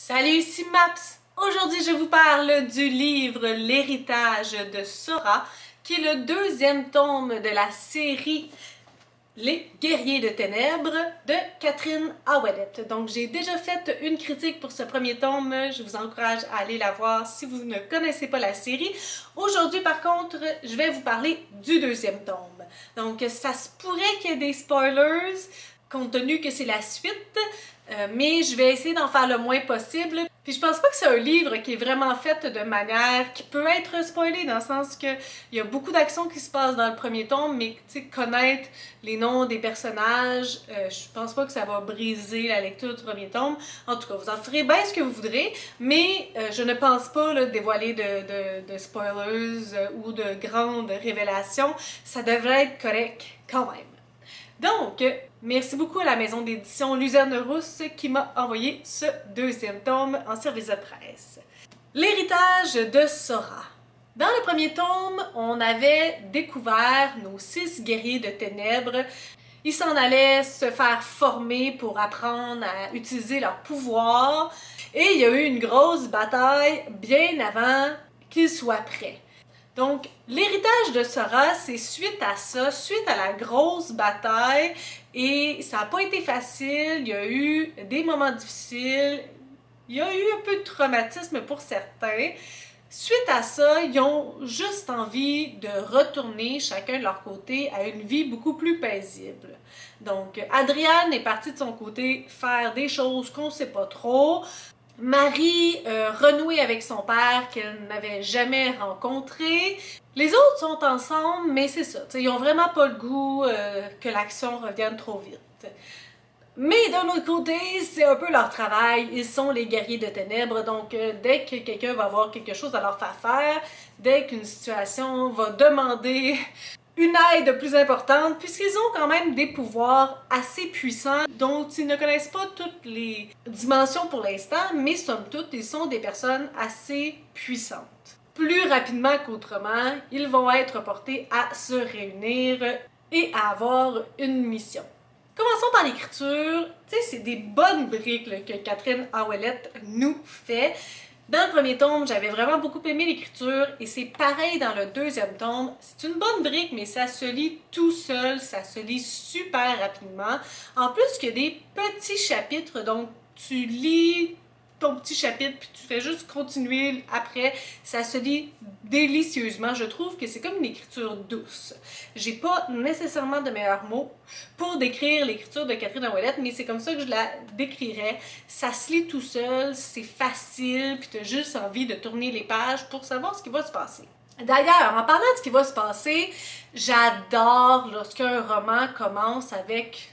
Salut, ici Maps! Aujourd'hui, je vous parle du livre L'héritage de Sora, qui est le deuxième tome de la série Les Guerriers de Ténèbres de Catherine Howellett. Donc, j'ai déjà fait une critique pour ce premier tome. Je vous encourage à aller la voir si vous ne connaissez pas la série. Aujourd'hui, par contre, je vais vous parler du deuxième tome. Donc, ça se pourrait qu'il y ait des spoilers, compte tenu que c'est la suite. Mais je vais essayer d'en faire le moins possible. Puis je pense pas que c'est un livre qui est vraiment fait de manière qui peut être spoilé, dans le sens que il y a beaucoup d'actions qui se passent dans le premier tome, mais tu sais, connaître les noms des personnages, je pense pas que ça va briser la lecture du premier tome. En tout cas, vous en ferez bien ce que vous voudrez, mais je ne pense pas là, dévoiler de spoilers ou de grandes révélations. Ça devrait être correct quand même. Donc, merci beaucoup à la maison d'édition Luzerne Rousse qui m'a envoyé ce deuxième tome en service de presse. L'héritage de Sora. Dans le premier tome, on avait découvert nos 6 guerriers de ténèbres. Ils s'en allaient se faire former pour apprendre à utiliser leur pouvoir. Et il y a eu une grosse bataille bien avant qu'ils soient prêts. Donc, l'héritage de Sora, c'est suite à ça, suite à la grosse bataille, et ça n'a pas été facile, il y a eu des moments difficiles, il y a eu un peu de traumatisme pour certains. Suite à ça, ils ont juste envie de retourner chacun de leur côté à une vie beaucoup plus paisible. Donc, Adrienne est partie de son côté faire des choses qu'on ne sait pas trop. Marie renouer avec son père qu'elle n'avait jamais rencontré. Les autres sont ensemble, mais c'est ça, ils ont vraiment pas le goût que l'action revienne trop vite. Mais d'un autre côté, c'est un peu leur travail, ils sont les guerriers de ténèbres, donc dès que quelqu'un va avoir quelque chose à leur faire, dès qu'une situation va demander une aide plus importante, puisqu'ils ont quand même des pouvoirs assez puissants dont ils ne connaissent pas toutes les dimensions pour l'instant, mais somme toute, ils sont des personnes assez puissantes. Plus rapidement qu'autrement, ils vont être portés à se réunir et à avoir une mission. Commençons par l'écriture. Tu sais, c'est des bonnes briques là, que Catherine Howellett nous fait. Dans le premier tome, j'avais vraiment beaucoup aimé l'écriture et c'est pareil dans le deuxième tome. C'est une bonne brique, mais ça se lit tout seul, ça se lit super rapidement. En plus, il y a des petits chapitres, donc tu lis ton petit chapitre puis tu fais juste continuer après. Ça se lit délicieusement. Je trouve que c'est comme une écriture douce. J'ai pas nécessairement de meilleurs mots pour décrire l'écriture de Catherine Howellett, mais c'est comme ça que je la décrirais. Ça se lit tout seul, c'est facile, puis tu as juste envie de tourner les pages pour savoir ce qui va se passer. D'ailleurs, en parlant de ce qui va se passer, j'adore lorsqu'un roman commence avec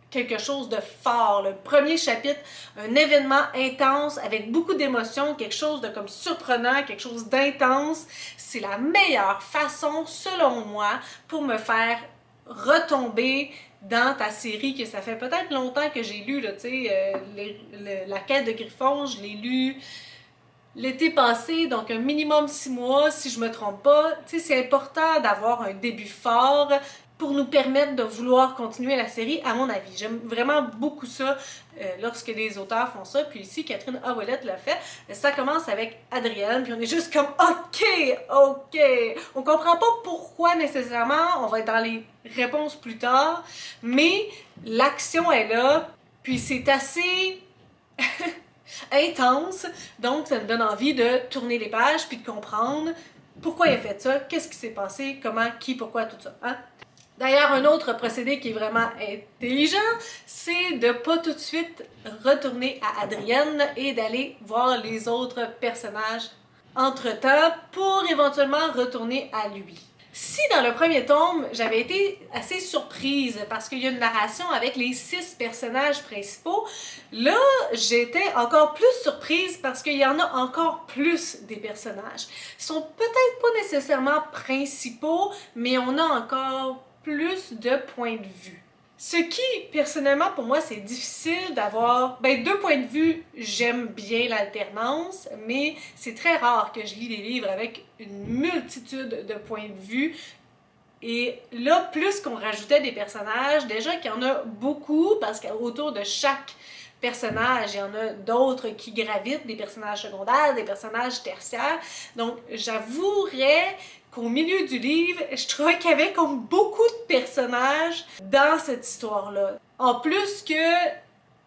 quelque chose de fort. Le premier chapitre, un événement intense avec beaucoup d'émotions, quelque chose de comme surprenant, quelque chose d'intense. C'est la meilleure façon, selon moi, pour me faire retomber dans ta série que ça fait peut-être longtemps que j'ai lu, tu sais, La Quête de Griffon, je l'ai lu l'été passé, donc un minimum 6 mois, si je me trompe pas. Tu sais, c'est important d'avoir un début fort pour nous permettre de vouloir continuer la série, à mon avis. J'aime vraiment beaucoup ça lorsque les auteurs font ça. Puis ici, Catherine Howellett l'a fait. Ça commence avec Adrienne, puis on est juste comme « OK! On comprend pas pourquoi nécessairement, on va être dans les réponses plus tard, mais l'action est là, puis c'est assez... intense, donc ça me donne envie de tourner les pages puis de comprendre pourquoi il a fait ça, qu'est-ce qui s'est passé, comment, qui, pourquoi, tout ça. Hein? D'ailleurs, un autre procédé qui est vraiment intelligent, c'est de pas tout de suite retourner à Adrienne et d'aller voir les autres personnages entre-temps pour éventuellement retourner à lui. Si dans le premier tome, j'avais été assez surprise parce qu'il y a une narration avec les 6 personnages principaux, là, j'étais encore plus surprise parce qu'il y en a encore plus des personnages. Ils sont peut-être pas nécessairement principaux, mais on a encore plus de points de vue. Ce qui, personnellement, pour moi, c'est difficile d'avoir... Ben, 2 points de vue, j'aime bien l'alternance, mais c'est très rare que je lis des livres avec une multitude de points de vue. Et là, plus qu'on rajoutait des personnages, déjà qu'il y en a beaucoup, parce qu'autour de chaque personnages, il y en a d'autres qui gravitent, des personnages secondaires, des personnages tertiaires. Donc, j'avouerais qu'au milieu du livre, je trouvais qu'il y avait comme beaucoup de personnages dans cette histoire-là. En plus que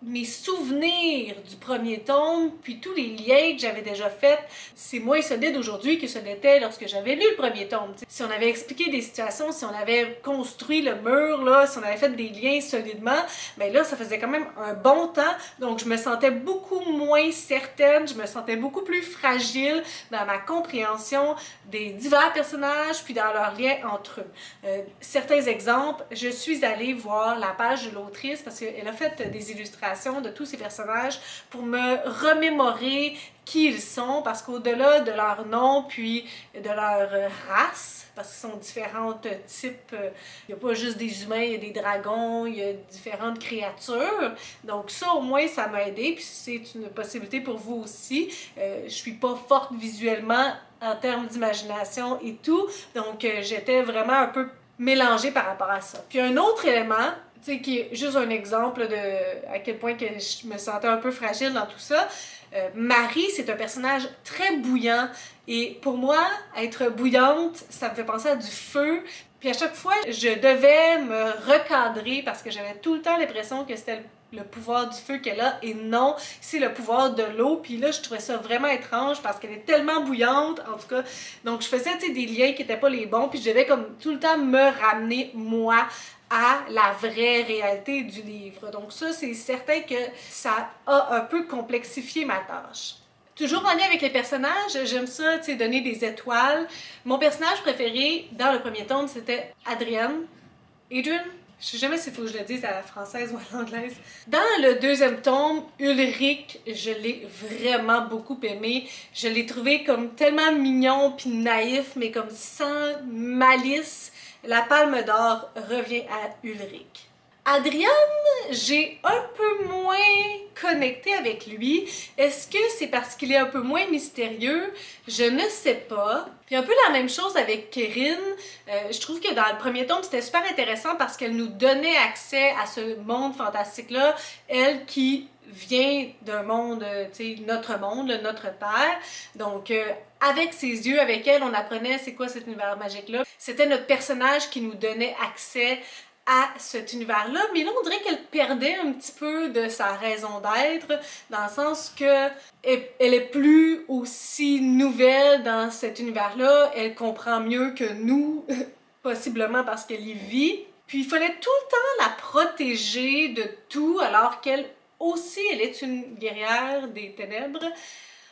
mes souvenirs du premier tome, puis tous les liens que j'avais déjà faits, c'est moins solide aujourd'hui que ce n'était lorsque j'avais lu le premier tome. T'sais. Si on avait expliqué des situations, si on avait construit le mur, là, si on avait fait des liens solidement, ben là, ça faisait quand même un bon temps, donc je me sentais beaucoup moins certaine, je me sentais beaucoup plus fragile dans ma compréhension des divers personnages, puis dans leurs liens entre eux. Certains exemples, je suis allée voir la page de l'autrice parce qu'elle a fait des illustrations de tous ces personnages pour me remémorer qui ils sont, parce qu'au-delà de leur nom puis de leur race, parce qu'ils sont différents types, il n'y a pas juste des humains, il y a des dragons, il y a différentes créatures, donc ça au moins ça m'a aidé, puis c'est une possibilité pour vous aussi. Je suis pas forte visuellement en termes d'imagination et tout, donc j'étais vraiment un peu mélangée par rapport à ça. Puis un autre élément, tu sais, qui est juste un exemple de à quel point que je me sentais un peu fragile dans tout ça. Marie, c'est un personnage très bouillant et pour moi, être bouillante, ça me fait penser à du feu. Puis à chaque fois, je devais me recadrer parce que j'avais tout le temps l'impression que c'était le pouvoir du feu qu'elle a et non, c'est le pouvoir de l'eau. Puis là, je trouvais ça vraiment étrange parce qu'elle est tellement bouillante, en tout cas. Donc je faisais des liens qui n'étaient pas les bons, puis je devais comme tout le temps me ramener, moi, à la vraie réalité du livre. Donc ça, c'est certain que ça a un peu complexifié ma tâche. Toujours en lien avec les personnages, j'aime ça, tu sais, donner des étoiles. Mon personnage préféré dans le premier tome, c'était Adrian. Adrian? Je sais jamais s'il faut que je le dise à la française ou à l'anglaise. Dans le deuxième tome, Ulrich, je l'ai vraiment beaucoup aimé. Je l'ai trouvé comme tellement mignon puis naïf, mais comme sans malice. La Palme d'Or revient à Ulrich. Adrian, j'ai un peu moins connecté avec lui. Est-ce que c'est parce qu'il est un peu moins mystérieux? Je ne sais pas. Puis un peu la même chose avec Kérine. Je trouve que dans le premier tome, c'était super intéressant parce qu'elle nous donnait accès à ce monde fantastique-là. Elle qui vient d'un monde, tu sais, notre monde, notre Terre. Donc, avec ses yeux, avec elle, on apprenait c'est quoi cet univers magique-là. C'était notre personnage qui nous donnait accès à cet univers-là, mais là, on dirait qu'elle perdait un petit peu de sa raison d'être, dans le sens que elle est plus aussi nouvelle dans cet univers-là, elle comprend mieux que nous, possiblement parce qu'elle y vit, puis il fallait tout le temps la protéger de tout, alors qu'elle aussi, elle est une guerrière des ténèbres.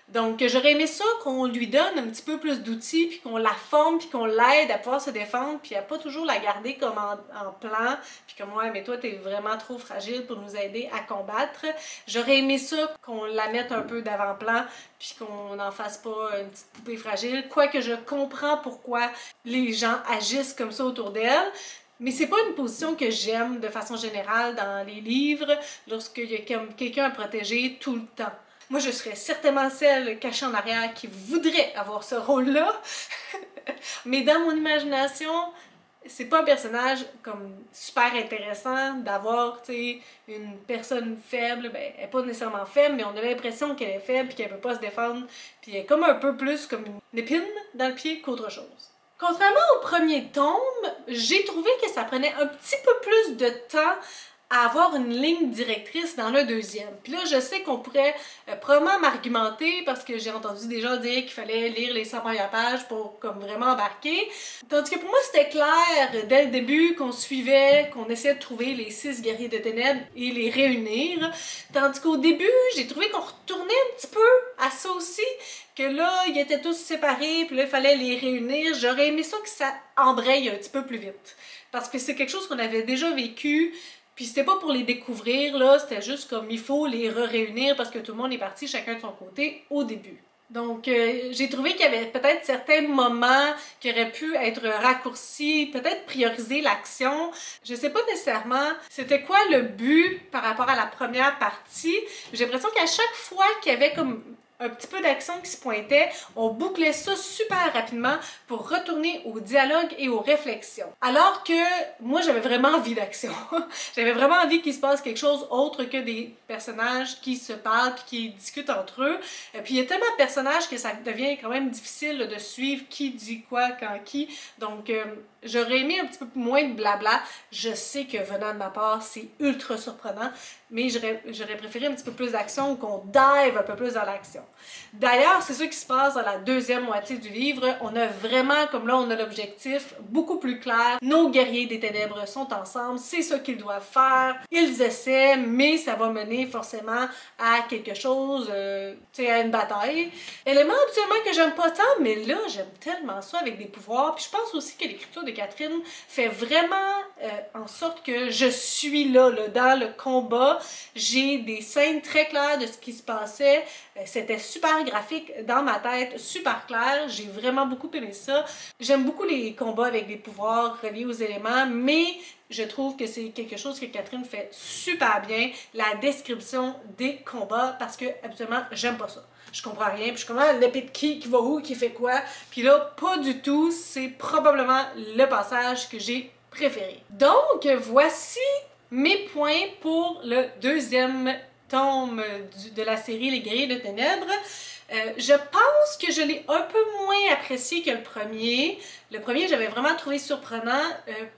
Donc, j'aurais aimé ça qu'on lui donne un petit peu plus d'outils, puis qu'on la forme, puis qu'on l'aide à pouvoir se défendre, puis à pas toujours la garder comme en plan, puis comme « ouais, mais toi, t'es vraiment trop fragile pour nous aider à combattre ». J'aurais aimé ça qu'on la mette un peu d'avant-plan, puis qu'on n'en fasse pas une petite poupée fragile, quoique je comprends pourquoi les gens agissent comme ça autour d'elle. Mais c'est pas une position que j'aime de façon générale dans les livres, lorsqu'il y a quelqu'un à protéger tout le temps. Moi, je serais certainement celle cachée en arrière qui voudrait avoir ce rôle-là. Mais dans mon imagination, c'est pas un personnage comme super intéressant d'avoir, tu sais, une personne faible. Ben, elle est pas nécessairement faible, mais on a l'impression qu'elle est faible et qu'elle peut pas se défendre. Puis elle est comme un peu plus comme une épine dans le pied qu'autre chose. Contrairement au premier tome, j'ai trouvé que ça prenait un petit peu plus de temps à avoir une ligne directrice dans le deuxième. Puis là, je sais qu'on pourrait probablement m'argumenter parce que j'ai entendu des gens dire qu'il fallait lire les 100 premières pages pour comme vraiment embarquer. Tandis que pour moi, c'était clair dès le début qu'on suivait, qu'on essayait de trouver les 6 guerriers de ténèbres et les réunir. Tandis qu'au début, j'ai trouvé qu'on retournait un petit peu à ça aussi, que là, ils étaient tous séparés, puis là, il fallait les réunir. J'aurais aimé ça que ça embraye un petit peu plus vite. Parce que c'est quelque chose qu'on avait déjà vécu. Puis c'était pas pour les découvrir, là, c'était juste comme il faut les réunir parce que tout le monde est parti chacun de son côté au début. Donc j'ai trouvé qu'il y avait peut-être certains moments qui auraient pu être raccourcis, peut-être prioriser l'action. Je sais pas nécessairement c'était quoi le but par rapport à la première partie. J'ai l'impression qu'à chaque fois qu'il y avait comme un petit peu d'action qui se pointait, on bouclait ça super rapidement pour retourner au dialogue et aux réflexions. Alors que moi, j'avais vraiment envie d'action. J'avais vraiment envie qu'il se passe quelque chose autre que des personnages qui se parlent puis qui discutent entre eux. Puis il y a tellement de personnages que ça devient quand même difficile de suivre qui dit quoi quand qui. Donc j'aurais aimé un petit peu moins de blabla. Je sais que venant de ma part, c'est ultra surprenant, mais j'aurais préféré un petit peu plus d'action ou qu'on dive un peu plus dans l'action. D'ailleurs, c'est ça qui se passe dans la deuxième moitié du livre. On a vraiment, comme là, on a l'objectif beaucoup plus clair. Nos guerriers des ténèbres sont ensemble, c'est ça qu'ils doivent faire. Ils essaient, mais ça va mener forcément à quelque chose, tu sais, à une bataille. Élément habituellement que j'aime pas tant, mais là, j'aime tellement ça avec des pouvoirs. Puis je pense aussi que l'écriture de Catherine fait vraiment en sorte que je suis là, dans le combat. J'ai des scènes très claires de ce qui se passait. C'était super graphique dans ma tête, super clair. J'ai vraiment beaucoup aimé ça. J'aime beaucoup les combats avec des pouvoirs reliés aux éléments, mais je trouve que c'est quelque chose que Catherine fait super bien, la description des combats, parce que habituellement, j'aime pas ça. Je comprends rien, puis je comprends l'épée de qui va où, qui fait quoi. Puis là, pas du tout. C'est probablement le passage que j'ai préféré. Donc, voici mes points pour le deuxième tome de la série Les Guerriers de Ténèbres. Je pense que je l'ai un peu moins apprécié que le premier. Le premier, j'avais vraiment trouvé surprenant,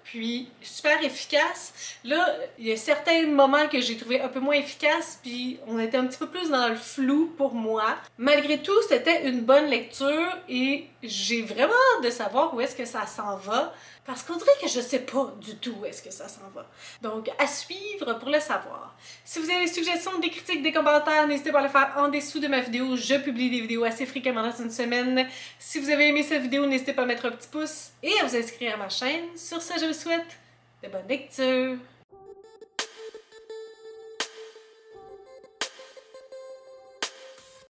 puis super efficace. Là, il y a certains moments que j'ai trouvé un peu moins efficaces, puis on était un petit peu plus dans le flou pour moi. Malgré tout, c'était une bonne lecture et j'ai vraiment hâte de savoir où est-ce que ça s'en va. Parce qu'on dirait que je sais pas du tout où est-ce que ça s'en va. Donc, à suivre pour le savoir. Si vous avez des suggestions, des critiques, des commentaires, n'hésitez pas à le faire en dessous de ma vidéo. Je publie des vidéos assez fréquemment dans une semaine. Si vous avez aimé cette vidéo, n'hésitez pas à mettre un petit pouce et à vous inscrire à ma chaîne. Sur ce, je vous souhaite de bonnes lectures.